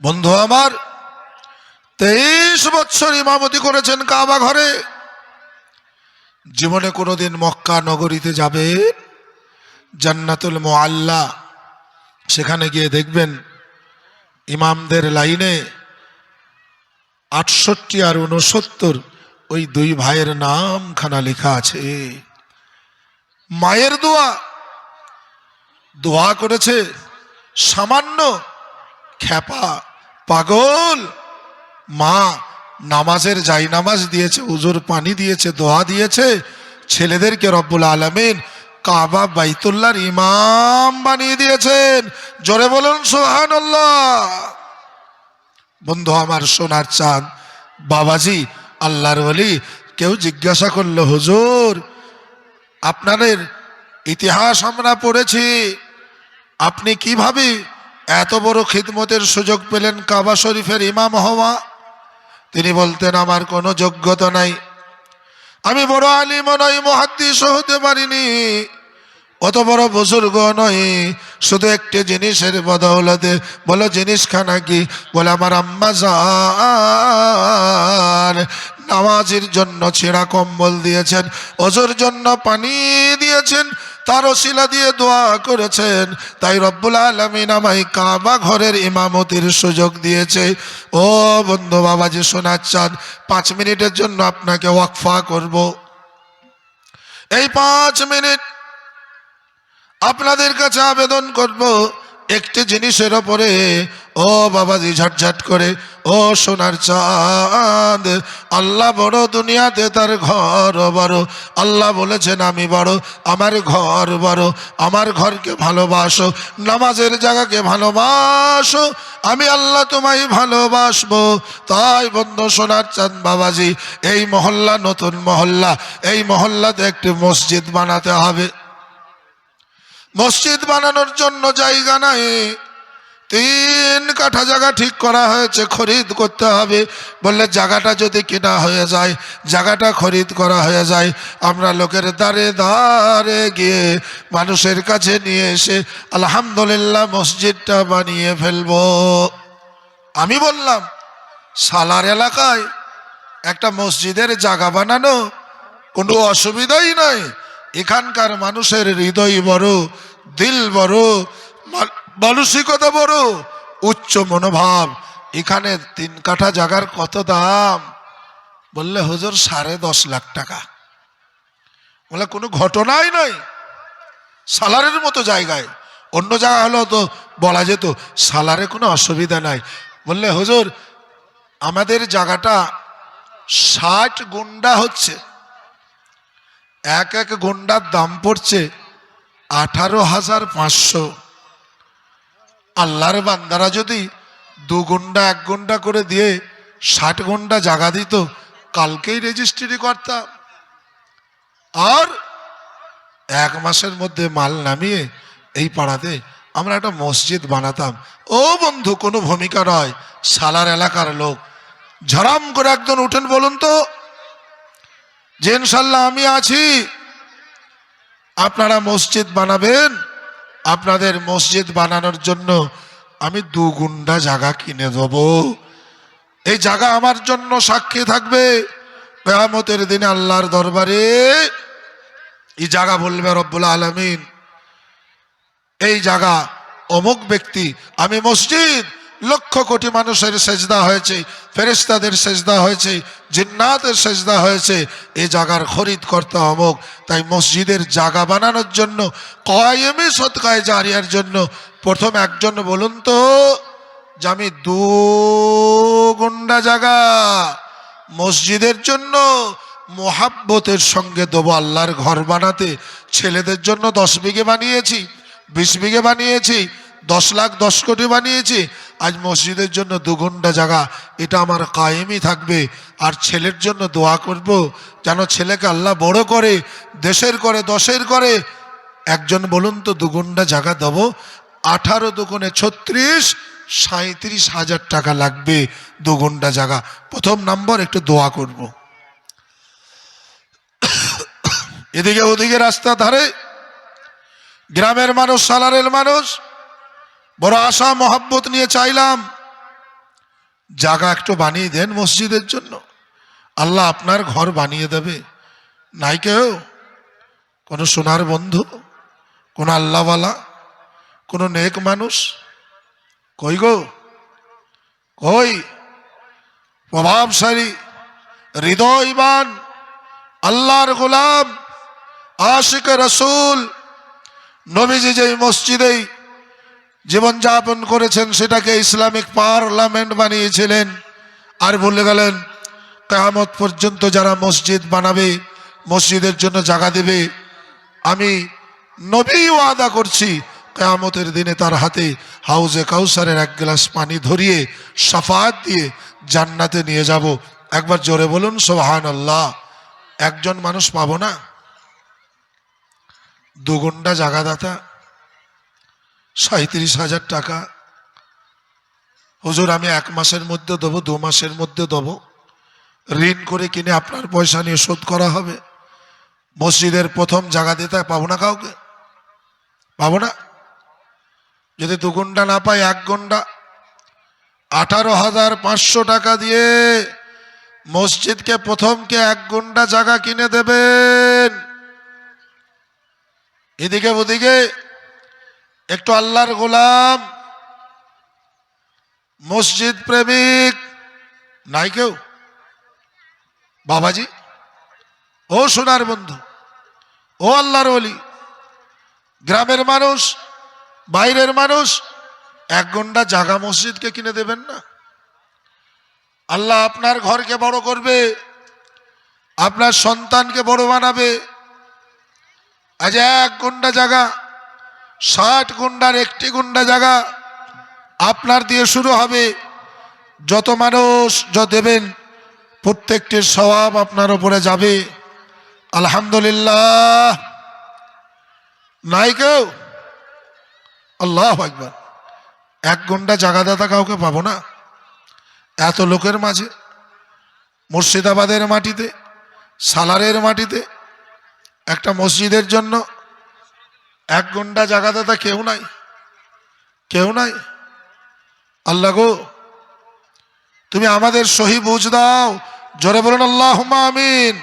বন্ধু আমার, 23 বছর ইমামতি করেছেন কাবা ঘরে। জীবনে কোনোদিন মক্কা নগরীতে যাবে, জান্নাতুল মুআল্লা, সেখানে গিয়ে দেখবেন ইমামদের লাইনে 68 আর 69 ওই 2 ভাইয়ের নামখানা লেখা আছে। মায়ের দোয়া, দোয়া করেছে। সামান্য খ্যাপা পাগল মা নামাজের যাই নামাজ দিয়েছে, উজুর পানি দিয়েছে, দোয়া দিয়েছে। ছেলেদেরকে রব্বুল আলামিন কাবা বাইতুল্লাহর ইমাম বানিয়ে দিয়েছেন। জোরে বলুন সুবহানাল্লাহ। বন্ধু আমার, সোনার চাঁদ বাবাজি, আল্লাহর ওলি। কেউ জিজ্ঞাসা করলো, হুজুর আপনাদের ইতিহাস আমরা পড়েছি, আপনি কিভাবে এত বড় খিদমতের সুযোগ পেলেন কাবা শরীফের ইমাম হওয়া? তিনি বলতেন আমার কোনো যোগ্যতা নাই, আমি বড় আলিম নই, মুহাদ্দিসও হতে পারিনি, অত বড় বুজুর্গ নই, শুধু একটি জিনিসের বদৌলতে। বলো জিনিসখানা কি? বলে আমার আম্মা জান নামাজের জন্য ছেঁড়া কম্বল দিয়েছেন, ওজুর জন্য পানি দিয়েছেন, তার ওসিলা দিয়ে দোয়া করেছেন, তাই রব্বুল আলামিন আমায় কাবা ঘরের ইমামতির সুযোগ দিয়েছে। ও বন্ধু বাবাজি শোনার চান, 5 মিনিটের জন্য আপনাকে ওয়াকফা করব। এই 5 মিনিট আপনাদের কাছে আবেদন করব একটি জিনিসের ওপরে। ও বাবাজি ঝটঝট করে, ও সোনার চাঁদ, আল্লাহ বড়, দুনিয়াতে তার ঘর বড়। আল্লাহ বলেছেন আমি বড়, আমার ঘর বড়। আমার ঘরকে ভালোবাসো, নামাজের জায়গাকে ভালোবাসো, আমি আল্লাহ তোমায় ভালোবাসবো। তাই বন্ধু সোনার চাঁদ বাবাজি, এই মহল্লা নতুন মহল্লা, এই মহল্লাতে একটি মসজিদ বানাতে হবে। মসজিদ বানানোর জন্য জায়গা নাই, 3 কাঠা জায়গা ঠিক করা হয়েছে, খরিদ করতে হবে। বললে জায়গাটা যদি কেনা হয়ে যায়, জায়গাটা খরিদ করা হয়ে যায়, আমরা লোকের দ্বারে দ্বারে গিয়ে মানুষের কাছে নিয়ে এসে আলহামদুলিল্লাহ মসজিদটা বানিয়ে ফেলবো। আমি বললাম সালার এলাকায় একটা মসজিদের জায়গা বানানো কোনো অসুবিধাই নাই। এখানকার মানুষের হৃদয় বড়, দিল বড়, মানসিকতা বড়, উচ্চ মনোভাব। এখানে 3 কাঠা জায়গার কত দাম? বললে হুজুর 10.5 লাখ টাকা। বলে কোনো ঘটনাই নয়, সালারের মতো জায়গায়। অন্য জায়গা হলো তো বলা যেত সালারে কোনো অসুবিধা নাই। বললে হুজুর আমাদের জায়গাটা 60 গুন্ডা হচ্ছে, এক গুন্ডার দাম পড়ছে 18,500। আল্লাহর বান্দারা যদি 2 গুন্ডা 1 গুন্ডা করে দিয়ে 60 গুন্ডা জায়গা দিত, কালকেই রেজিস্ট্রি করতাম, আর 1 মাসের মধ্যে মাল নামিয়ে এই পাড়াতে আমরা একটা মসজিদ বানাতাম। ও বন্ধু কোনো ভূমিকা নয়, সালার এলাকার লোক ঝরাম করে একজন উঠেন বলুন তো যে ইনশাল্লাহ আমি আছি, আপনারা মসজিদ বানাবেন। আপনাদের মসজিদ বানানোর জন্য আমি 2 গুন্ডা জায়গা কিনে দেব। এই জায়গা আমার জন্য সাক্ষী থাকবে কিয়ামতের দিনে আল্লাহর দরবারে। এই জায়গা বলবে রব্বুল আলামিন, এই জায়গা অমুক ব্যক্তি, আমি মসজিদ, লক্ষ কোটি মানুষের সেজদা হয়েছে, ফেরেশতাদের সেজদা হয়েছে, জিন্নাতের সেজদা হয়েছে, এই জায়গার খরিদ কর্তা অমুক। তাই মসজিদের জায়গা বানানোর জন্য, কায়েমে সদকায়ে জারিয়ার জন্য প্রথম একজন বলুন তো যে আমি 2 গুন্ডা জায়গা মসজিদের জন্য মোহাব্বতের সঙ্গে দেবো আল্লাহর ঘর বানাতে। ছেলেদের জন্য 10 বিঘে বানিয়েছি, 20 বিঘে বানিয়েছি, 10 লাখ 10 কোটি বানিয়েছি। আজ মসজিদের জন্য 2 গুন্ডা জায়গা, এটা আমার কায়েমই থাকবে। আর ছেলের জন্য দোয়া করব যেন ছেলেকে আল্লাহ বড় করে, দেশের করে, দশের করে। একজন বলুন তো 2 গুন্ডা জায়গা দেবো, 18 দুগুণে 36, 37,000 টাকা লাগবে 2 গুন্ডা জায়গা। প্রথম নাম্বার একটু দোয়া করব। এদিকে ওদিকে রাস্তা ধারে গ্রামের মানুষ, সালারের মানুষ বড় আশা মহাব্বত নিয়ে চাইলাম জায়গা একটু বানিয়ে দেন মসজিদের জন্য, আল্লাহ আপনার ঘর বানিয়ে দেবে। নাই কেউ, কোন সোনার বন্ধু, কোন আল্লাহওয়ালা, কোন নেক মানুষ? কই গো, কই? প্রভাবশালী, হৃদয়বান, আল্লাহর গোলাম, আশিক রসুল নবীজি যেই মসজিদেই জীবনযাপন করেছেন সেটাকে ইসলামিক পার্লামেন্ট বানিয়েছিলেন। আর বলে গেলেন কিয়ামত পর্যন্ত যারা মসজিদ বানাবে, মসজিদের জন্য জায়গা দেবে, আমি নবী ওয়াদা করছি কিয়ামতের দিনে তার হাতে হাউজে কাউসারের 1 গ্লাস পানি ধরিয়ে শাফাআত দিয়ে জান্নাতে নিয়ে যাব। একবার জোরে বলুন সুবহানাল্লাহ। একজন মানুষ পাবো না? 2 গুন্ডা জায়গা দাতা, 37,000 টাকা। হুজুর আমি 1 মাসের মধ্যে দেবো, 2 মাসের মধ্যে দেবো, ঋণ করে কিনে আপনার পয়সা নিয়ে শোধ করা হবে। মসজিদের প্রথম জায়গা দিতে পাবো না, কাউকে পাবো না। যদি 2 গুন্ডা না পাই, 1 গুন্ডা 18,500 টাকা দিয়ে মসজিদকে প্রথমকে 1 গুন্ডা জায়গা কিনে দেবেন। এদিকে ওদিকে একটু আল্লাহর গোলাম, মসজিদ প্রেমিক নাই কেউ? বাবাজি, ও সোনার বন্ধু, ও আল্লাহর ওলি, গ্রামের মানুষ, বাইরের মানুষ, এক ঘন্টা জাগা মসজিদকে কিনে দেবেন না? আল্লাহ আপনার ঘরকে বড় করবে, আপনার সন্তানকে বড় বানাবে। আজ এক গুন্ডা জায়গা, 60 গুন্ডার একটি গুন্ডা জায়গা আপনার দিয়ে শুরু হবে। যত মানুষ যত দেবেন প্রত্যেকটির সওয়াব আপনার উপরে যাবে। আলহামদুলিল্লাহ। নাই কেউ? আল্লাহু আকবার। এক গুন্ডা জায়গা দাতা কাউকে পাবো না এত লোকের মাঝে? মুর্শিদাবাদের মাটিতে, সালারের মাটিতে একটা মসজিদের জন্য এক গুন্ডা জায়গা দাতা কেউ নাই, কেউ নাই। আল্লাহ গো, তুমি আমাদের সহি বুঝ দাও। জোরে বলুন আল্লাহুম্মা আমিন।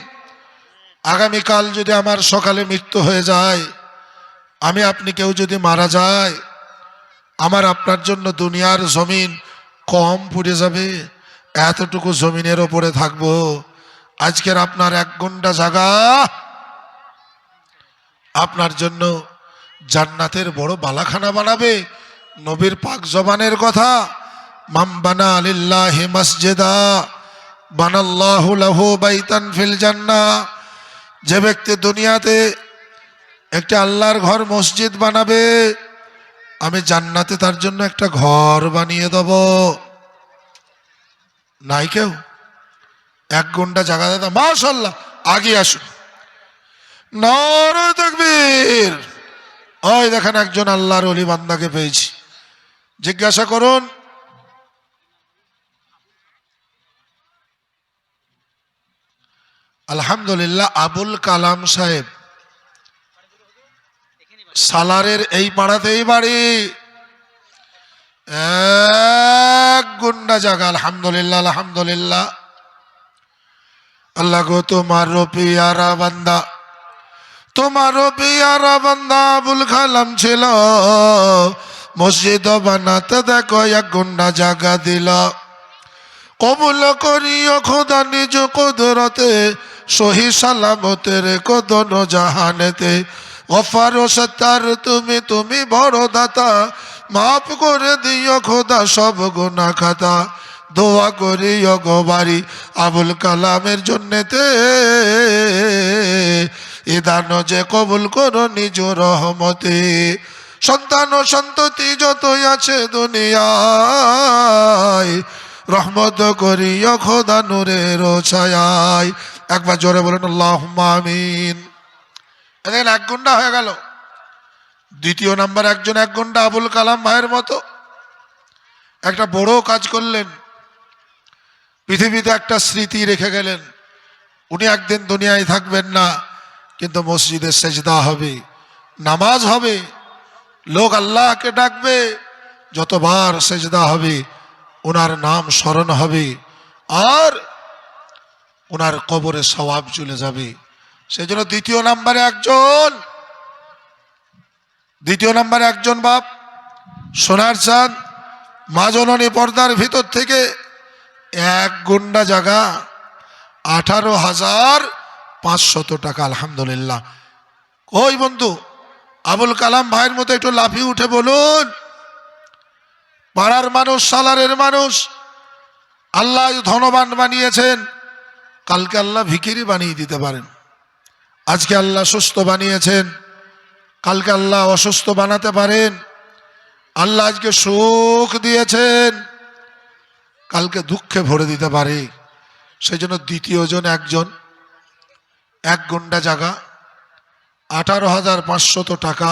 আগামীকাল যদি আমার সকালে মৃত্যু হয়ে যায়, আমি আপনি কেউ যদি মারা যায়, আমার আপনার জন্য দুনিয়ার জমিন কম পড়ে যাবে? এতটুকু জমিনের ওপরে থাকবো। আজকের আপনার এক ঘন্টা জায়গা আপনার জন্য জান্নাতের বড় বালাখানা বানাবে। নবীর পাক জবানের কথা, মান বানা লিল্লাহি মসজিদা বানাল্লাহু লাহু বাইতান ফিল জান্নাহ। যে ব্যক্তি দুনিয়াতে একটা আল্লাহর ঘর মসজিদ বানাবে, আমি জান্নাতে তার জন্য একটা ঘর বানিয়ে দেব। নাই কেউ? এক ঘন্টা জায়গা দাদা, মাশাআল্লাহ, আগে আসুন। নারে তাকবীর। ওই দেখেন একজন আল্লাহর ওলি বান্দাকে পেয়েছি। জিজ্ঞাসা করুন, আলহামদুলিল্লাহ, আবুল কালাম সাহেব, সালারের এই পাড়াতেই বাড়ি, এক গুন্ডা জায়গা। আলহামদুলিল্লাহ, আলহামদুলিল্লাহ। আল্লাহ গো, তোমারও পিয়ারা বান্দা, তোমারও পিয়ারা বান্দা আবুল কালাম ছিল, মসজিদ বানাতে দেখো এক গুন্ডা জায়গা দিল। কবুল করিও খোদা নিজ কুদরতে, সহি সালামতের কদন জাহানেতে। গফার ও সত্তার তুমি, তুমি বড় দাতা, মাফ করে দিও খোদা সব গুনাহ খাতা। দোয়া করিও গো বাড়ি আবুল কালামের জন্যতে, এ দান যে কবুল করো নিজ রহমতে। সন্তান ও সন্ততি যতই আছে দুনিয়ায়, রহমত করিও খোদা নূরের ছায়ায়। একবার জোরে বলেন আল্লাহুম্মা আমিন। দেখেন এক ঘন্টা হয়ে গেল। দ্বিতীয় নাম্বার একজন এক ঘন্টা আবুল কালাম ভাইয়ের মতো একটা বড় কাজ করলেন, পৃথিবীতে একটা স্মৃতি রেখে গেলেন। উনি একদিন দুনিয়ায় থাকবেন না, কিন্তু মসজিদে সেজদা হবে, নামাজ হবে, লোক আল্লাহকে ডাকবে, যতবার সেজদা হবে ওনার নাম স্মরণ হবে, আর ওনার কবরে সওয়াব চলে যাবে। সেই জন্য দ্বিতীয় নাম্বারে একজন বাপ, সোনার চাঁদ, মা জননী পর্দার ভিতর থেকে এক গুন্ডা জায়গা 18,500 টাকা। আলহামদুলিল্লাহ। ওই বন্ধু আবুল কালাম ভাইয়ের মতো একটু লাফিয়ে উঠে বলুন, পাড়ার মানুষ, সালারের মানুষ, আল্লাহ ধনবান বানিয়েছেন, কালকে আল্লাহ ভিখিরি বানিয়ে দিতে পারেন। আজকে আল্লাহ সুস্থ বানিয়েছেন, কালকে আল্লাহ অসুস্থ বানাতে পারেন। আল্লাহ আজকে সুখ দিয়েছেন, কালকে দুঃখে ভরে দিতে পারে। সেই জন্য দ্বিতীয় জন একজন এক গুন্ডা জায়গা 18,500 টাকা,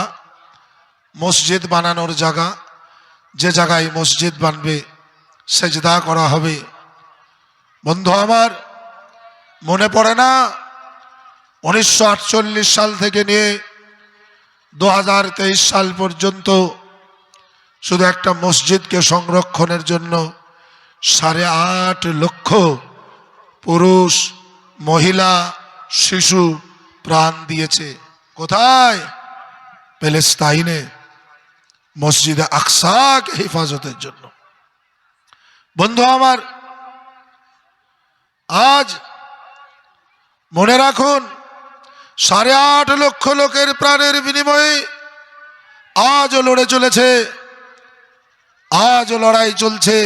মসজিদ বানানোর জায়গা। যে জায়গায় মসজিদ বানবে সেজদা করা হবে। বন্ধু আমার, মনে পড়ে না 1948 সাল থেকে নিয়ে 2023 সাল পর্যন্ত শুধু একটা মসজিদকে সংরক্ষণের জন্য 8.5 লক্ষ পুরুষ, মহিলা, শিশু প্রাণ দিয়েছে। কোথায়? প্যালেস্তাইনে মসজিদে আকসাকে হেফাজতের জন্য। বন্ধু আমার, আজ মনে রাখুন 8.5 লক্ষ লোকের প্রাণের বিনিময়ে আজও লড়ে চলেছে, আজও লড়াই চলছে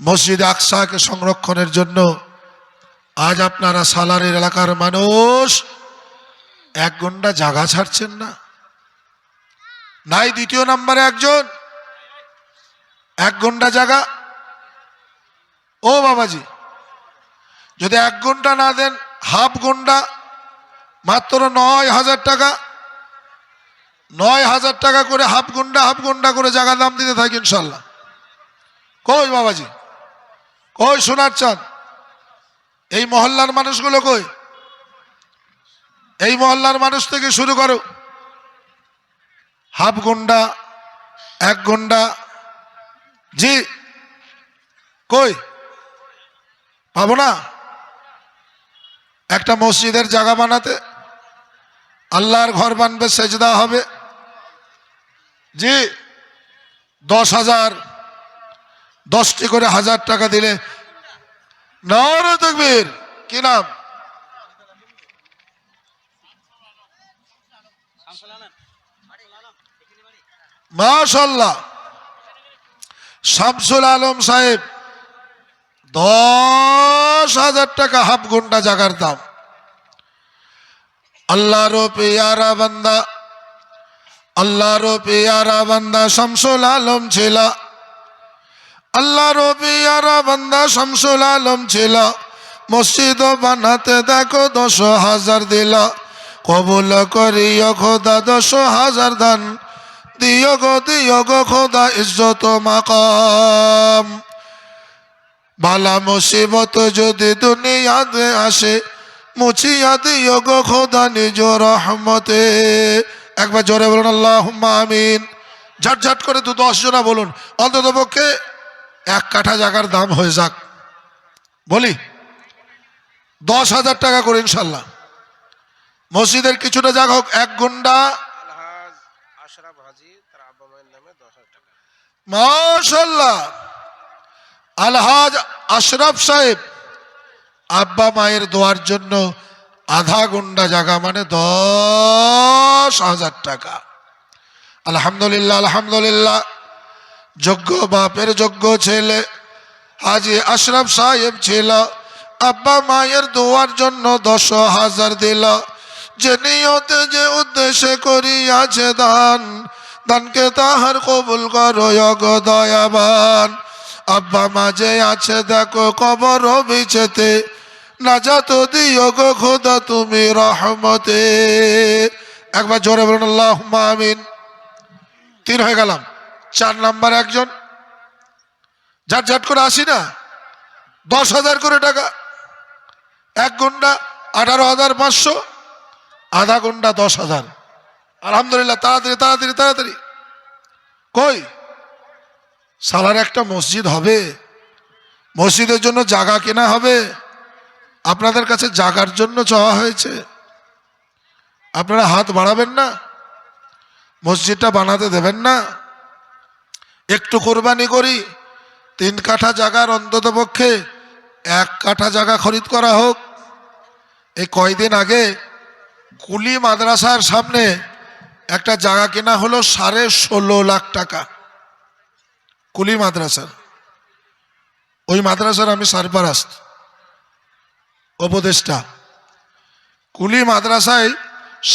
মসজিদে আকসাকে সংরক্ষণের জন্য। আজ আপনারা সালারের এলাকার মানুষ 1 ঘন্টা জায়গা ছাড়ছেন না। নাই দ্বিতীয় নম্বরে একজন 1 ঘন্টা জায়গা। ও বাবাজি, যদি 1 ঘন্টা না দেন, হাফ ঘন্টা, মাত্র 9,000 টাকা, 9,000 টাকা করে হাফ ঘন্টা করে জায়গা দাম দিতে থাকি ইনশাল্লাহ। কই বাবাজি, কই শোনার চান? এই মহল্লার মানুষগুলো কই? এই মহল্লার মানুষ থেকে শুরু করো, হাফ ঘন্টা, 1 ঘন্টা, জি কই পাবো না? একটা মসজিদের জায়গা বানাতে, আল্লাহর ঘর বানবে, সেজদা হবে, জি 10,000, 10টি করে 1,000 টাকা দিলে। নারে তাকবীর, কি নাম? মাশাআল্লাহ, শামসুল আলম সাহেব, 10,000 টাকা হাফ ঘন্টা জায়গার দাম। আল্লাহর পেয়ারা বান্দা, আল্লাহর পেয়ারা বান্দা শামসুল আলম ছিল, আল্লাহর পেয়ারা বান্দা শামসুল আলম ছিল। মসজিদ বানাতে দেখো 10,000 দিল। কবুল করিও খোদা 10,000 দান, দিও গো খোদা ইজ্জত মাকাম। বালা মুসিবত যদি দুনিয়াতে আসে, মুছিয়া দিও গো খোদা নিজ রহমতে। একবার জোরে বলুন আল্লাহুম্মা আমিন। ঝটঝট করে 10 জনা বলুন, অন্তত পক্ষে 1 কাঠা জায়গার দাম হয়ে যাক। বলি 10,000 টাকা করে ইনশাল্লাহ। মসজিদের কিছুটা জায়গা হোক, 1 ঘন্টা। মাশাআল্লাহ, আলহাজ আশরাফ সাহেব আব্বা মায়ের দোয়ার জন্য আধা ঘন্টা জায়গা, মানে 10,000 টাকা। আলহামদুলিল্লাহ, আলহামদুলিল্লাহ। যোগ্য বাপের যোগ্য ছেলে হাজি আশরাফ সাহেব ছিল, আব্বা মায়ের দোয়ার জন্য 10,000 দিল। যে নিয়তে যে উদ্দেশ্যে করিয়াছে দান, দানকে তাহার কবুল করো গো দয়াবান। আব্বা মাঝে আছে দেখো কবর বিছেতে, নাজাত দিও গো খোদা তুমি রহমতে। একবার জোরে বলুন আল্লাহুম্মা আমিন। 3 হয়ে গেলাম। 4 নাম্বার একজন, ঝাট করে আসি না, 10,000 করে টাকা। 1 ঘন্টা 18,500, আধা ঘন্টা 10,000। আলহামদুলিল্লাহ, তাড়াতাড়ি তাড়াতাড়ি তাড়াতাড়ি। কই সালার একটা মসজিদ হবে, মসজিদের জন্য জায়গা কেনা হবে। আপনাদের কাছে জায়গার জন্য চাওয়া হয়েছে, আপনারা হাত বাড়াবেন না? মসজিদটা বানাতে দেবেন না? একটু কোরবানি করি, 3 কাঠা জায়গার অন্তত পক্ষে 1 কাঠা জায়গা খরিদ করা হোক। এই কয়দিন আগে কুলি মাদ্রাসার সামনে একটা জায়গা কেনা হলো 16.5 লাখ টাকা। কুলি মাদ্রাসার, ওই মাদ্রাসার আমি সারপারাস্ত, উপদেষ্টা। কুলি মাদ্রাসায়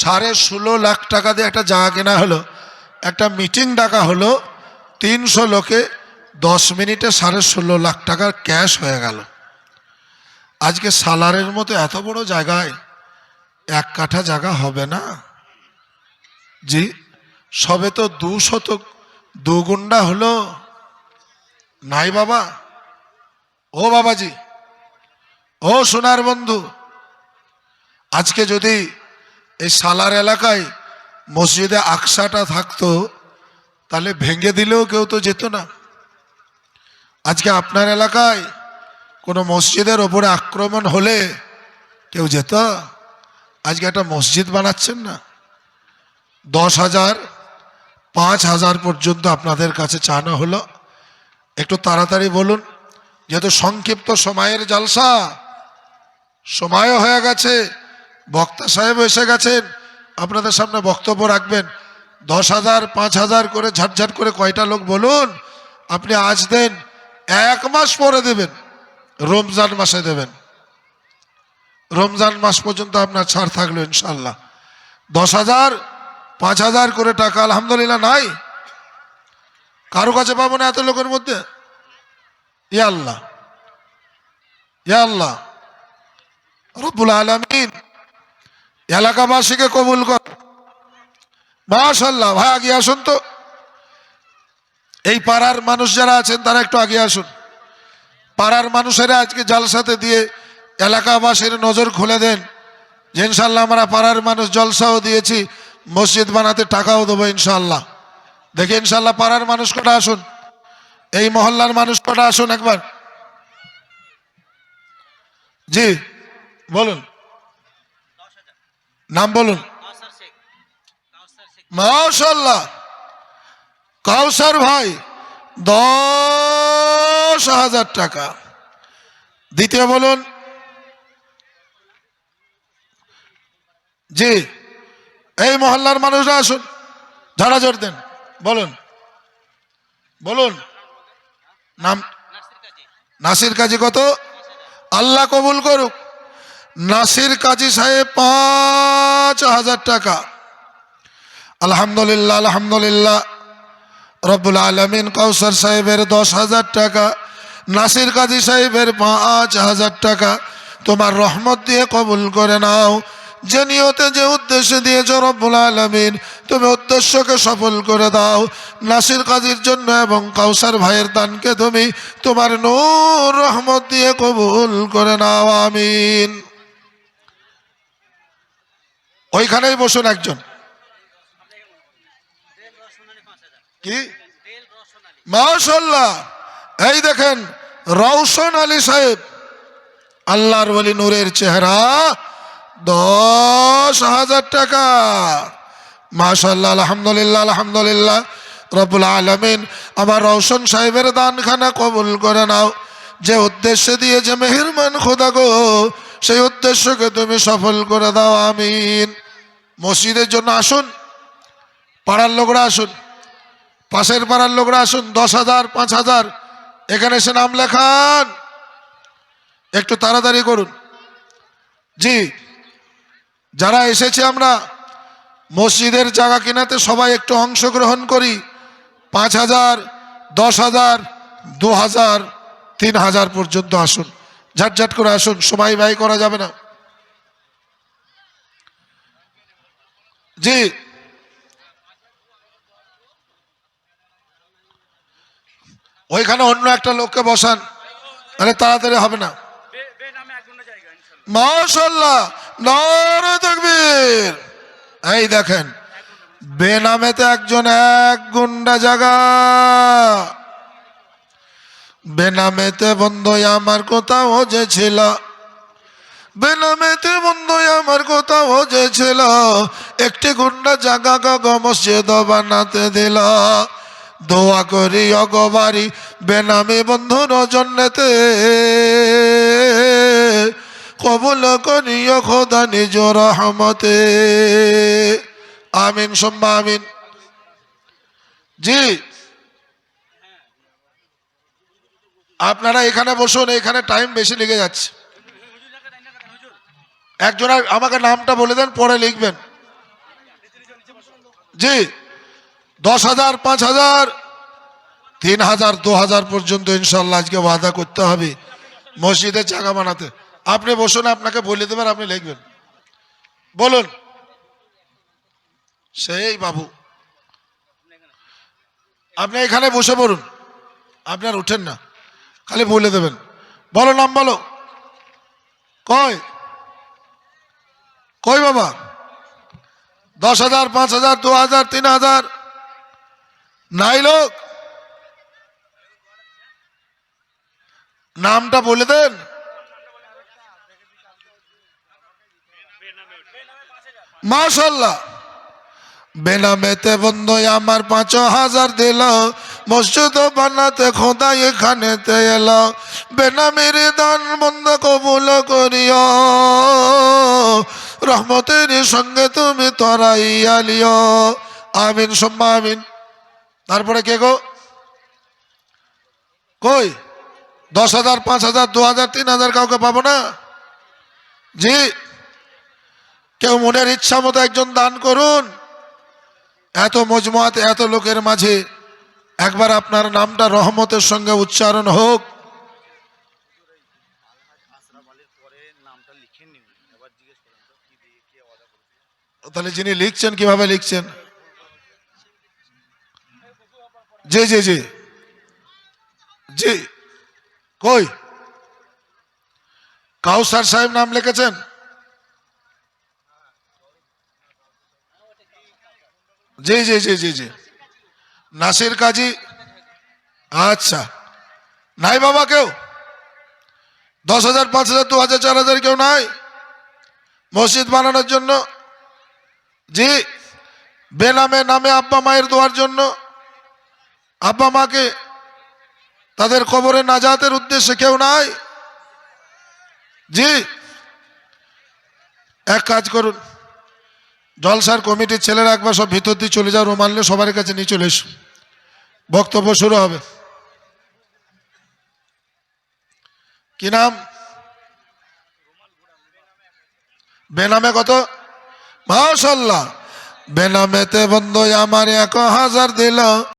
16.5 লাখ টাকা দিয়ে একটা জায়গা কেনা হলো। একটা মিটিং ডাকা হলো, 300 লোকে, 10 মিনিটে 16.5 লাখ টাকার ক্যাশ হয়ে গেল। আজকে সালারের মতো এত বড় জায়গায় 1 কাঠা জায়গা হবে না? জি, সবে তো 2 শতক, 2 গুন্ডা হলো। নাই বাবা, ও বাবাজি, ও সোনার বন্ধু, আজকে যদি এই সালার এলাকায় মসজিদে আকসাটা থাকতো, তাহলে ভেঙে দিলেও কেউ তো যেত না। আজকে আপনার এলাকায় কোনো মসজিদের ওপরে আক্রমণ হলে কেউ যেত? আজকে একটা মসজিদ বানাচ্ছেন না, 10,000, 5,000 পর্যন্ত আপনাদের কাছে চানো হলো। একটু তাড়াতাড়ি বলুন, যেহেতু সংক্ষিপ্ত সময়ের জালসা, সময়ও হয়ে গেছে, বক্তা সাহেব এসে গেছেন, আপনাদের সামনে বক্তব্য রাখবেন। 10,000, 5,000 করে ঝাটঝাট করে কয়টা লোক বলুন। আপনি আজ দেন, 1 মাস পরে দেবেন, রমজান মাসে দেবেন। রমজান মাস পর্যন্ত আপনার ছাড় থাকলো ইনশাল্লাহ। 10,000, 5,000 করে টাকা আলহামদুলিল্লাহ নাই, কারো কাছে পাবো না এত লোকের মধ্যে। ইয়া আল্লাহ, ইয়া আল্লাহ রব্বুল আলামিন এলাকাবাসীকে কবুল কর। মাশাআল্লাহ। ভাই আগে আসুন তো, এই পাড়ার মানুষ যারা আছেন তারা একটু আগে আসুন। পাড়ার মানুষেরা আজকে জালসাতে দিয়ে এলাকাবাসীর নজর খুলে দেন যে ইনশাল্লাহ আমরা পাড়ার মানুষ জলসাও দিয়েছি, মসজিদ বানাতে টাকাও দেবো ইনশাল্লাহ। দেখে ইনশাল্লাহ পাড়ার মানুষ কটা আসুন, এই মহল্লার মানুষ কটা আসুন একবার। জি বলুন, নাম বলুন। মাশাআল্লাহ, কাউসার ভাই 10,000 টাকা। দ্বিতীয় বলুন। জি, এই মহল্লার মানুষরা আসুন, ঝাড়া জোর দেন, বলুন বলুন নাম। নাসির কাজী কত? আল্লাহ কবুল করুক। নাসির কাজী সাহেব 5,000 টাকা। আলহামদুলিল্লাহ, আলহামদুলিল্লাহ রব্বুল আলামিন কাউসার সাহেবের 10,000 টাকা, নাসির কাজী সাহেবের 5,000 টাকা তোমার রহমত দিয়ে কবুল করে নাও। যে নিয়তে যে উদ্দেশ্যে দিয়েছ রব্বুল আলামিন তুমি উদ্দেশ্যকে সফল করে দাও। নাসির কাজীর জন্য এবং কাউসার ভাইয়ের দানকে তুমি তোমার নূর রহমত দিয়ে কবুল করে নাও, আমিন। ওইখানেই বসুন একজন। কি মাশাআল্লাহ, এই দেখেন রওশন আলী সাহেব, আল্লাহর ওলি, নূরের চেহারা, 10,000 টাকা। মাশাআল্লাহ, আলহামদুলিল্লাহ, আলহামদুলিল্লাহ রব্বুল আলামিন আমার রওশন সাহেবের দানখানা কবুল করে নাও। যে উদ্দেশ্যে দিয়েছে মেহেরবান খোদা গো, সেই উদ্দেশ্যকে তুমি সফল করে দাও, আমিন। মসজিদের জন্য আসুন, পাড়ার লোকরা আসুন, পাশের পাড়ার লোকরা আসুন। 10,000, 5,000 এখানে এসে নাম লেখান, একটু তাড়াতাড়ি করুন। জি, যারা এসেছে আমরা মসজিদের জায়গা কিনাতে সবাই একটু অংশগ্রহণ করি। 5,000, 10,000, 2,000, 3,000 পর্যন্ত আসুন, ঝাটঝাট করে আসুন, সময় ব্যয় করা যাবে না। জি, ওইখানে অন্য একটা লোককে বসান, তাহলে তাড়াতাড়ি হবে না। মাশাআল্লাহ, নারে তাকবীর। এই দেখেন, বেনামেতে একজন, এক গুন্ডা জায়গা। বেনামেতে বন্ধু আমার কোথাও যে ছিল, বেনামেতে বন্ধু আমার কোথাও যে ছিল, একটি গুন্ডা জায়গা গগ মসজিদ বানাতে দিল। দোয়া করি অগবারি বেনামি বন্ধুর জন্যতে, কবুল করিও খোদা নিজ রহমতে, আমিন সুম্মা আমিন। জি, আপনারা এখানে বসুন, এখানে টাইম বেশি লেগে যাচ্ছে। একজন আমাকে নামটা বলে দেন, পরে লিখবেন। জি, 10,000, 5,000, 3,000, 2,000 পর্যন্ত ইনশাল্লাহ আজকে ওয়াদা করতে হবে মসজিদের জায়গা বানাতে। আপনি বসুন, আপনাকে বলে দেবেন, আপনি লিখবেন, বলুন। সেই বাবু, আপনি এখানে বসে পড়ুন, আপনার উঠেন না, খালি বলে দেবেন। বলো, নাম বলো। কই কই বাবা? 10,000, 5,000, 2,000, 3,000 নাই লোক? নামটা বলে দেন। মাশাআল্লাহ, বেনামেতে বন্ধু আমার 5,000 দিল, মসজিদ বানাতে খোদা এখানেতে এলো, বেনামের দান বন্ধ কবুল করিও, রহমতের সঙ্গে তুমি তরাইয়া লিও। আমিন সুম্মা আমিন। তারপরে কে গো? কই 10,000, 5,000, 2,000, 3,000 কাউকে পাবো না? জি, কেউ মনের ইচ্ছা মতো একজন দান করুন। এত মজমুয়াতে এত লোকের মাঝে একবার আপনার নামটা রহমতের সঙ্গে উচ্চারণ হোক। তাহলে যিনি লিখছেন কিভাবে লিখছেন? জি জি জি জি। কই কাউসার সাহেব নাম লিখেছেন? জি জি জি জি জি। নাসির কাজী, আচ্ছা। নাই বাবা কেউ? 10,000, 5,000, 2,000, 4,000 কেউ নাই মসজিদ বানানোর জন্য? জি, বেনামে নামে আব্বা মায়ের দোয়ার জন্য, আব্বা মাকে তাদের কবরে নাজাতের উদ্দেশ্যে কেউ নাই? জি, এক কাজ করুন, জলসার কমিটির ছেলেরা একবার সব ভিতর দিয়ে চলে যাও, রুমাল নিয়ে সবার কাছে নিয়ে চলে এসো, বক্তব্য শুরু হবে। কি নাম? বেনামে কত? মাশাআল্লাহ। বেনামেতে বন্ধু আমার 1,000 দিল,